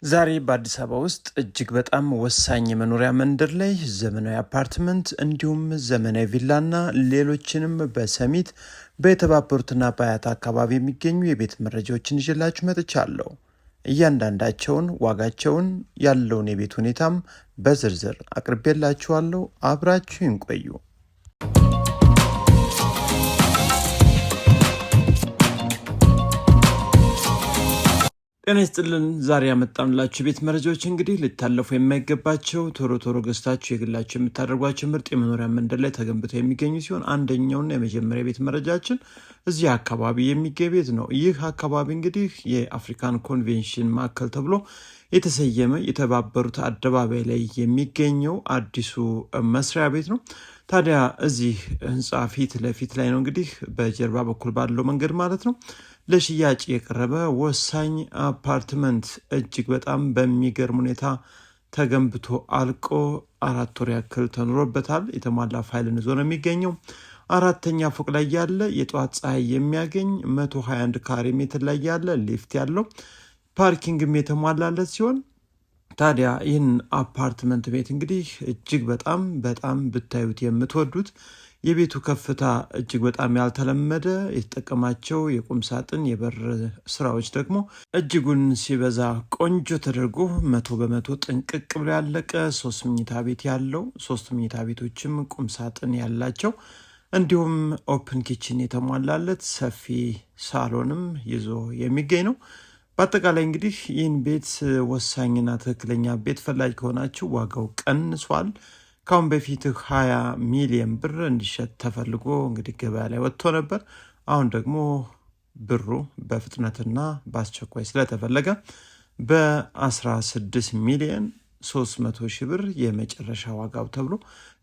ዛሬ በአዲስ አበባ ውስጥ እጅግ በጣም ወሳኝ የመኖሪያ መንደር ላይ ዘመናዊ አፓርትመንት እንዲሁም ዘመናዊ ቪላና ሌሎችንም በሰሚት በተባበሩትና በአያት አካባቢ የሚገኙ የቤት መረጃዎችን ይዤላችሁ መጥቻለሁ። እያንዳንዳቸውን ዋጋቸውን ያለውን የቤት ሁኔታም በዝርዝር አቅርቤላችኋለሁ። አብራችሁን ቆዩ። ጤና ይስጥልን። ዛሬ ያመጣንላችሁ ቤት መረጃዎች እንግዲህ ሊታለፉ የማይገባቸው ቶሎ ገዝታችሁ የግላችሁ የምታደርጓቸው ምርጥ የመኖሪያ መንደር ላይ ተገንብተው የሚገኙ ሲሆን አንደኛውና የመጀመሪያ ቤት መረጃችን እዚህ አካባቢ የሚገኝ ቤት ነው። ይህ አካባቢ እንግዲህ የአፍሪካን ኮንቬንሽን ማዕከል ተብሎ የተሰየመ የተባበሩት አደባባይ ላይ የሚገኘው አዲሱ መስሪያ ቤት ነው። ታዲያ እዚህ ህንፃ ፊት ለፊት ላይ ነው እንግዲህ በጀርባ በኩል ባለው መንገድ ማለት ነው ለሽያጭ የቀረበ ወሳኝ አፓርትመንት እጅግ በጣም በሚገርም ሁኔታ ተገንብቶ አልቆ 4 ወር ያክል ተኖሮበታል። የተሟላ ፋይልን ይዞ ነው የሚገኘው። 4ኛ ፎቅ ላይ ያለ የጠዋት ፀሐይ የሚያገኝ 121 ካሬ ሜትር ላይ ያለ ሊፍት ያለው ፓርኪንግም የተሟላለት ሲሆን ታዲያ ይህን አፓርትመንት ቤት እንግዲህ እጅግ በጣም ብታዩት የምትወዱት የቤቱ ከፍታ እጅግ በጣም ያልተለመደ የተጠቀማቸው የቁም ሳጥን የበር ስራዎች ደግሞ እጅጉን ሲበዛ ቆንጆ ተደርጎ 100% ጥንቅቅ ብሎ ያለቀ 3 መኝታ ቤት ያለው 3 መኝታ ቤቶችም ቁም ሳጥን ያላቸው እንዲሁም ኦፕን ኪችን የተሟላለት ሰፊ ሳሎንም ይዞ የሚገኝ ነው። በአጠቃላይ እንግዲህ ይህን ቤት ወሳኝና ትክክለኛ ቤት ፈላጊ ከሆናችሁ ዋጋው ቀንሷል። ካሁን በፊት 20 ሚሊዮን ብር እንዲሸጥ ተፈልጎ እንግዲህ ገበያ ላይ ወጥቶ ነበር። አሁን ደግሞ ብሩ በፍጥነትና በአስቸኳይ ስለተፈለገ በ16 ሚሊዮን 300 ሺህ ብር የመጨረሻ ዋጋው ተብሎ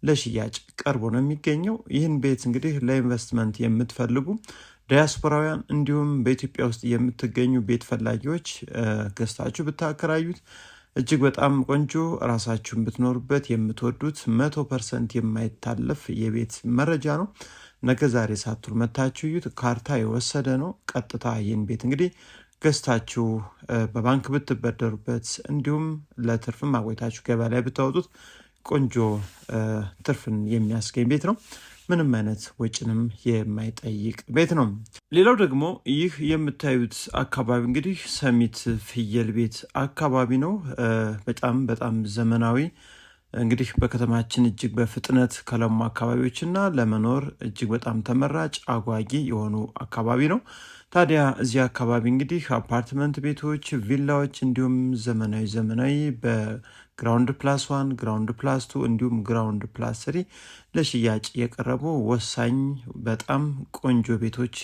ለሽያጭ ቀርቦ ነው የሚገኘው። ይህን ቤት እንግዲህ ለኢንቨስትመንት የምትፈልጉ ዲያስፖራውያን እንዲሁም በኢትዮጵያ ውስጥ የምትገኙ ቤት ፈላጊዎች ገዝታችሁ ብታከራዩት እጅግ በጣም ቆንጆ ራሳችሁን ብትኖሩበት የምትወዱት 100% የማይታለፍ የቤት መረጃ ነው። ነገ ዛሬ ሳትሉ መታችሁ እዩት። ካርታ የወሰደ ነው። ቀጥታ ይህን ቤት እንግዲህ ገዝታችሁ በባንክ ብትበደሩበት እንዲሁም ለትርፍም አቆይታችሁ ገበያ ላይ ብታወጡት ቆንጆ ትርፍን የሚያስገኝ ቤት ነው። ምንም አይነት ወጭንም የማይጠይቅ ቤት ነው። ሌላው ደግሞ ይህ የምታዩት አካባቢ እንግዲህ ሰሚት ፍየል ቤት አካባቢ ነው። በጣም ዘመናዊ እንግዲህ በከተማችን እጅግ በፍጥነት ከለሙ አካባቢዎችና ለመኖር እጅግ በጣም ተመራጭ አጓጊ የሆኑ አካባቢ ነው። ታዲያ እዚህ አካባቢ እንግዲህ አፓርትመንት ቤቶች፣ ቪላዎች እንዲሁም ዘመናዊ በግራውንድ +1 ግራውንድ +2 እንዲሁም ግራውንድ +3 ለሽያጭ የቀረቡ ወሳኝ በጣም ቆንጆ ቤቶች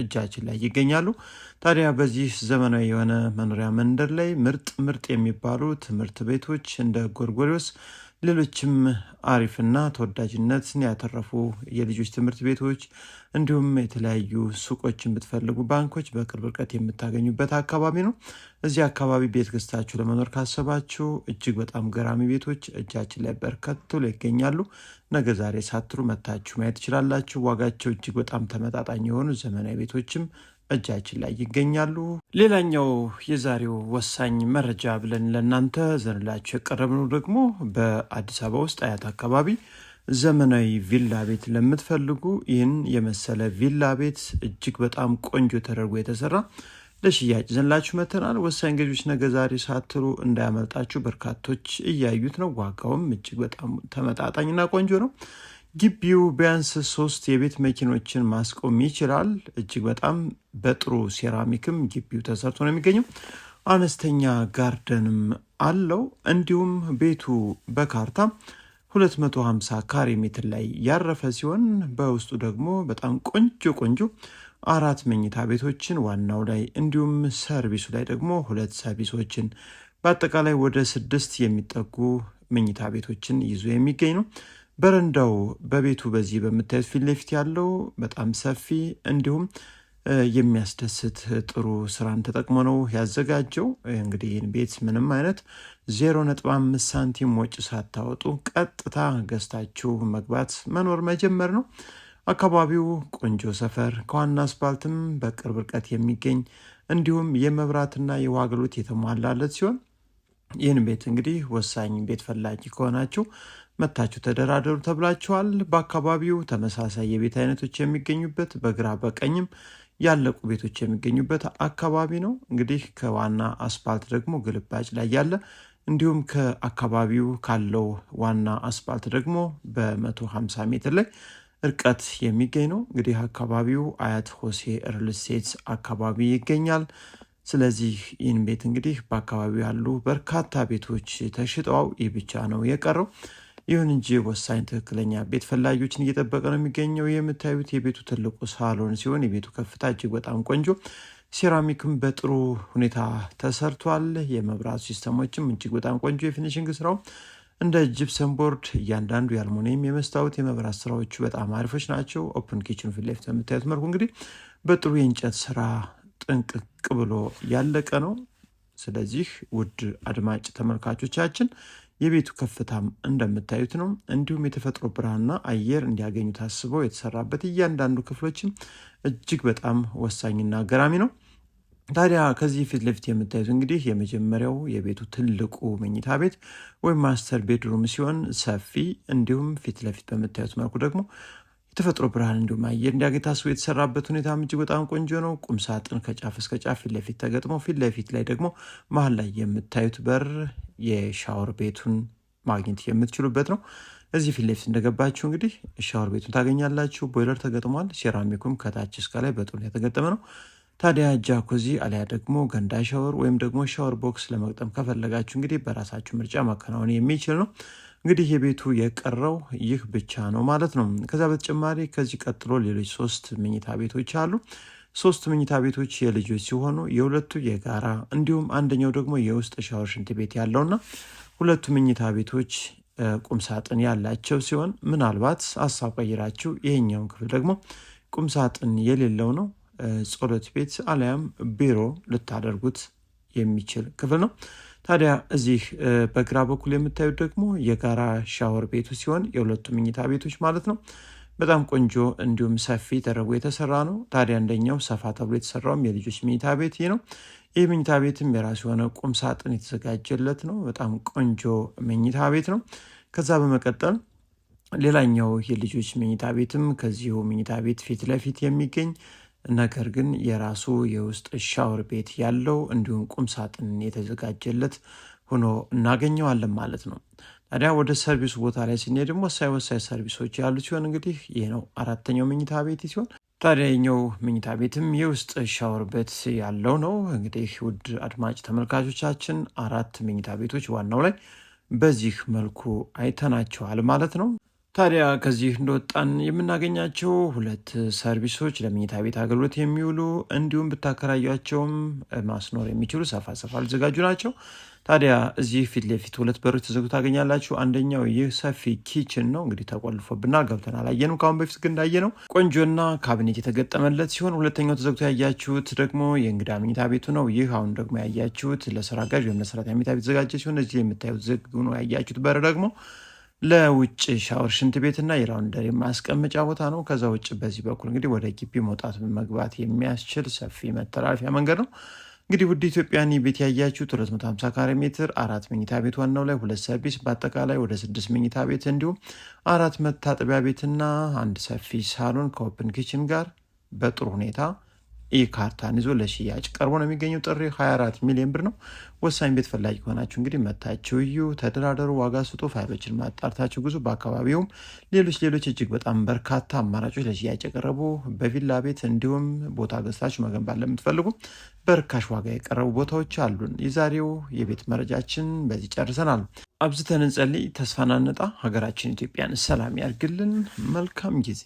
እጃችን ላይ ይገኛሉ። ታዲያ በዚህ ዘመናዊ የሆነ መኖሪያ መንደር ላይ ምርጥ የሚባሉ ትምህርት ቤቶች እንደ ጎርጎሪዮስ ሌሎችም አሪፍና ተወዳጅነትን ያተረፉ የልጆች ትምህርት ቤቶች እንዲሁም የተለያዩ ሱቆችን ብትፈልጉ ባንኮች በቅርብ ርቀት የምታገኙበት አካባቢ ነው። እዚህ አካባቢ ቤት ገዝታችሁ ለመኖር ካሰባችሁ እጅግ በጣም ገራሚ ቤቶች እጃችን ላይ በርከት ብለው ይገኛሉ። ነገ ዛሬ ሳትሉ መታችሁ ማየት ትችላላችሁ። ዋጋቸው እጅግ በጣም ተመጣጣኝ የሆኑ ዘመናዊ ቤቶችም እጃችን ላይ ይገኛሉ። ሌላኛው የዛሬው ወሳኝ መረጃ ብለን ለእናንተ ዘንላችሁ የቀረብነው ደግሞ በአዲስ አበባ ውስጥ አያት አካባቢ ዘመናዊ ቪላ ቤት ለምትፈልጉ ይህን የመሰለ ቪላ ቤት እጅግ በጣም ቆንጆ ተደርጎ የተሰራ ለሽያጭ ዘንላችሁ መተናል። ወሳኝ ገዢዎች ነገ ዛሬ ሳትሉ እንዳያመልጣችሁ። በርካቶች እያዩት ነው። ዋጋውም እጅግ በጣም ተመጣጣኝና ቆንጆ ነው። ግቢው ቢያንስ 3 የቤት መኪኖችን ማስቆም ይችላል። እጅግ በጣም በጥሩ ሴራሚክም ግቢው ተሰርቶ ነው የሚገኘው። አነስተኛ ጋርደንም አለው። እንዲሁም ቤቱ በካርታ 250 ካሬ ሜትር ላይ ያረፈ ሲሆን በውስጡ ደግሞ በጣም ቆንጆ 4 መኝታ ቤቶችን ዋናው ላይ እንዲሁም ሰርቪሱ ላይ ደግሞ 2 ሰርቪሶችን በአጠቃላይ ወደ 6 የሚጠጉ መኝታ ቤቶችን ይዞ የሚገኝ ነው። በረንዳው በቤቱ በዚህ በምታዩት ፊት ለፊት ያለው በጣም ሰፊ እንዲሁም የሚያስደስት ጥሩ ስራን ተጠቅሞ ነው ያዘጋጀው። እንግዲህ ይህን ቤት ምንም አይነት 0.5 ሳንቲም ወጪ ሳታወጡ ቀጥታ ገዝታችሁ መግባት መኖር መጀመር ነው። አካባቢው ቆንጆ ሰፈር ከዋና አስፓልትም በቅርብ ርቀት የሚገኝ እንዲሁም የመብራትና የውሃ አገልግሎት የተሟላለት ሲሆን ይህን ቤት እንግዲህ ወሳኝ ቤት ፈላጊ ከሆናችሁ መታችሁ ተደራደሩ ተብላችኋል። በአካባቢው ተመሳሳይ የቤት አይነቶች የሚገኙበት በግራ በቀኝም ያለቁ ቤቶች የሚገኙበት አካባቢ ነው። እንግዲህ ከዋና አስፓልት ደግሞ ግልባጭ ላይ ያለ እንዲሁም ከአካባቢው ካለው ዋና አስፓልት ደግሞ በ150 ሜትር ላይ እርቀት የሚገኝ ነው። እንግዲህ አካባቢው አያት ሆሴ ሪል ስቴት አካባቢ ይገኛል። ስለዚህ ይህን ቤት እንግዲህ በአካባቢው ያሉ በርካታ ቤቶች ተሽጠው ይህ ብቻ ነው የቀረው። ይሁን እንጂ ወሳኝ ትክክለኛ ቤት ፈላጊዎችን እየጠበቀ ነው የሚገኘው። የምታዩት የቤቱ ትልቁ ሳሎን ሲሆን የቤቱ ከፍታ እጅግ በጣም ቆንጆ፣ ሴራሚክም በጥሩ ሁኔታ ተሰርቷል። የመብራት ሲስተሞችም እጅግ በጣም ቆንጆ፣ የፊኒሽንግ ስራው እንደ ጂፕሰም ቦርድ፣ እያንዳንዱ የአልሙኒየም የመስታወት የመብራት ስራዎቹ በጣም አሪፎች ናቸው። ኦፕን ኪችኑ ፊት ለፊት የምታዩት መልኩ እንግዲህ በጥሩ የእንጨት ስራ ጥንቅቅ ብሎ ያለቀ ነው። ስለዚህ ውድ አድማጭ ተመልካቾቻችን የቤቱ ከፍታም እንደምታዩት ነው። እንዲሁም የተፈጥሮ ብርሃንና አየር እንዲያገኙ ታስበው የተሰራበት እያንዳንዱ ክፍሎችም እጅግ በጣም ወሳኝና ገራሚ ነው። ታዲያ ከዚህ ፊት ለፊት የምታዩት እንግዲህ የመጀመሪያው የቤቱ ትልቁ መኝታ ቤት ወይም ማስተር ቤድሩም ሲሆን ሰፊ፣ እንዲሁም ፊት ለፊት በምታዩት መልኩ ደግሞ የተፈጥሮ ብርሃን እንዲሁም አየር እንዲያገኝ ታስቦ የተሰራበት ሁኔታ እጅግ በጣም ቆንጆ ነው። ቁም ሳጥን ከጫፍ እስከ ጫፍ ፊት ለፊት ተገጥሞ ፊት ለፊት ላይ ደግሞ መሀል ላይ የምታዩት በር የሻወር ቤቱን ማግኘት የምትችሉበት ነው። እዚህ ፊት ለፊት እንደገባችሁ እንግዲህ ሻወር ቤቱን ታገኛላችሁ። ቦይለር ተገጥሟል። ሴራሚኩም ከታች እስከ ላይ በጥሩ የተገጠመ ነው። ታዲያ ጃኩዚ አሊያ ደግሞ ገንዳ ሻወር ወይም ደግሞ ሻወር ቦክስ ለመግጠም ከፈለጋችሁ እንግዲህ በራሳችሁ ምርጫ ማከናወን የሚችል ነው። እንግዲህ የቤቱ የቀረው ይህ ብቻ ነው ማለት ነው። ከዛ በተጨማሪ ከዚህ ቀጥሎ ሌሎች 3 መኝታ ቤቶች አሉ። 3 መኝታ ቤቶች የልጆች ሲሆኑ የሁለቱ የጋራ እንዲሁም አንደኛው ደግሞ የውስጥ ሻወር ሽንት ቤት ያለውና ሁለቱ መኝታ ቤቶች ቁምሳጥን ያላቸው ሲሆን ምናልባት ሀሳብ ቀይራችሁ ይሄኛውን ክፍል ደግሞ ቁምሳጥን የሌለው ነው ጸሎት ቤት አሊያም ቢሮ ልታደርጉት የሚችል ክፍል ነው። ታዲያ እዚህ በግራ በኩል የምታዩት ደግሞ የጋራ ሻወር ቤቱ ሲሆን የሁለቱ መኝታ ቤቶች ማለት ነው። በጣም ቆንጆ እንዲሁም ሰፊ ተደርጎ የተሰራ ነው። ታዲያ አንደኛው ሰፋ ተብሎ የተሰራውም የልጆች መኝታ ቤት ይህ ነው። ይህ መኝታ ቤትም የራሱ የሆነ ቁም ሳጥን የተዘጋጀለት ነው። በጣም ቆንጆ መኝታ ቤት ነው። ከዛ በመቀጠል ሌላኛው የልጆች መኝታ ቤትም ከዚሁ መኝታ ቤት ፊት ለፊት የሚገኝ ነገር ግን የራሱ የውስጥ ሻወር ቤት ያለው እንዲሁም ቁም ሳጥን የተዘጋጀለት ሆኖ እናገኘዋለን ማለት ነው። ታዲያ ወደ ሰርቪሱ ቦታ ላይ ስንሄድ ደግሞ ወሳኝ ሰርቪሶች ያሉ ሲሆን እንግዲህ ይህ ነው 4ኛው መኝታ ቤት ሲሆን ታዲያ የኛው መኝታ ቤትም የውስጥ ሻወር ቤት ያለው ነው። እንግዲህ ውድ አድማጭ ተመልካቾቻችን 4 መኝታ ቤቶች ዋናው ላይ በዚህ መልኩ አይተናቸዋል ማለት ነው። ታዲያ ከዚህ እንደወጣን የምናገኛቸው 2 ሰርቪሶች ለመኝታ ቤት አገልግሎት የሚውሉ እንዲሁም ብታከራያቸውም ማስኖር የሚችሉ ሰፋ ሊዘጋጁ ናቸው። ታዲያ እዚህ ፊት ለፊት 2 በሮች ተዘግቶ ታገኛላችሁ። አንደኛው ይህ ሰፊ ኪችን ነው። እንግዲህ ተቆልፎብና ገብተን አላየንም ከአሁን በፊት ግን እንዳየነው ቆንጆና ካቢኔት የተገጠመለት ሲሆን፣ ሁለተኛው ተዘግቶ ያያችሁት ደግሞ የእንግዳ መኝታ ቤቱ ነው። ይህ አሁን ደግሞ ያያችሁት ለስራ አጋዥ ወይም ለሰራተኛ መኝታ ቤት ተዘጋጀ ሲሆን፣ እዚህ የምታዩት ዝግ ሆኖ ያያችሁት በር ደግሞ ለውጭ ሻወር ሽንት ቤትና የላውንደሪ ማስቀመጫ ቦታ ነው። ከዛ ውጭ በዚህ በኩል እንግዲህ ወደ ግቢ መውጣት መግባት የሚያስችል ሰፊ መተላለፊያ መንገድ ነው። እንግዲህ ውድ ኢትዮጵያን ቤት ያያችሁት 250 ካሬ ሜትር 4 መኝታ ቤት ዋናው ላይ 2 ሰርቪስ በአጠቃላይ ወደ 6 መኝታ ቤት እንዲሁም 4 መታጠቢያ ቤትና 1 ሰፊ ሳሎን ከኦፕን ኪችን ጋር በጥሩ ሁኔታ ይህ ካርታን ይዞ ለሽያጭ ቀርቦ ነው የሚገኘው። ጥሪ 24 ሚሊዮን ብር ነው። ወሳኝ ቤት ፈላጊ ከሆናችሁ እንግዲህ መታችሁ እዩ፣ ተደራደሩ፣ ዋጋ ስጡ፣ ፋይሎችን ማጣርታችሁ ጉዙ። በአካባቢውም ሌሎች እጅግ በጣም በርካታ አማራጮች ለሽያጭ የቀረቡ በቪላ ቤት እንዲሁም ቦታ ገዝታችሁ መገንባት ለምትፈልጉ በርካሽ ዋጋ የቀረቡ ቦታዎች አሉን። የዛሬው የቤት መረጃችን በዚህ ጨርሰናል። አብዝተን እንጸልይ፣ ተስፋ እናንጣ። ሀገራችን ኢትዮጵያን ሰላም ያርግልን። መልካም ጊዜ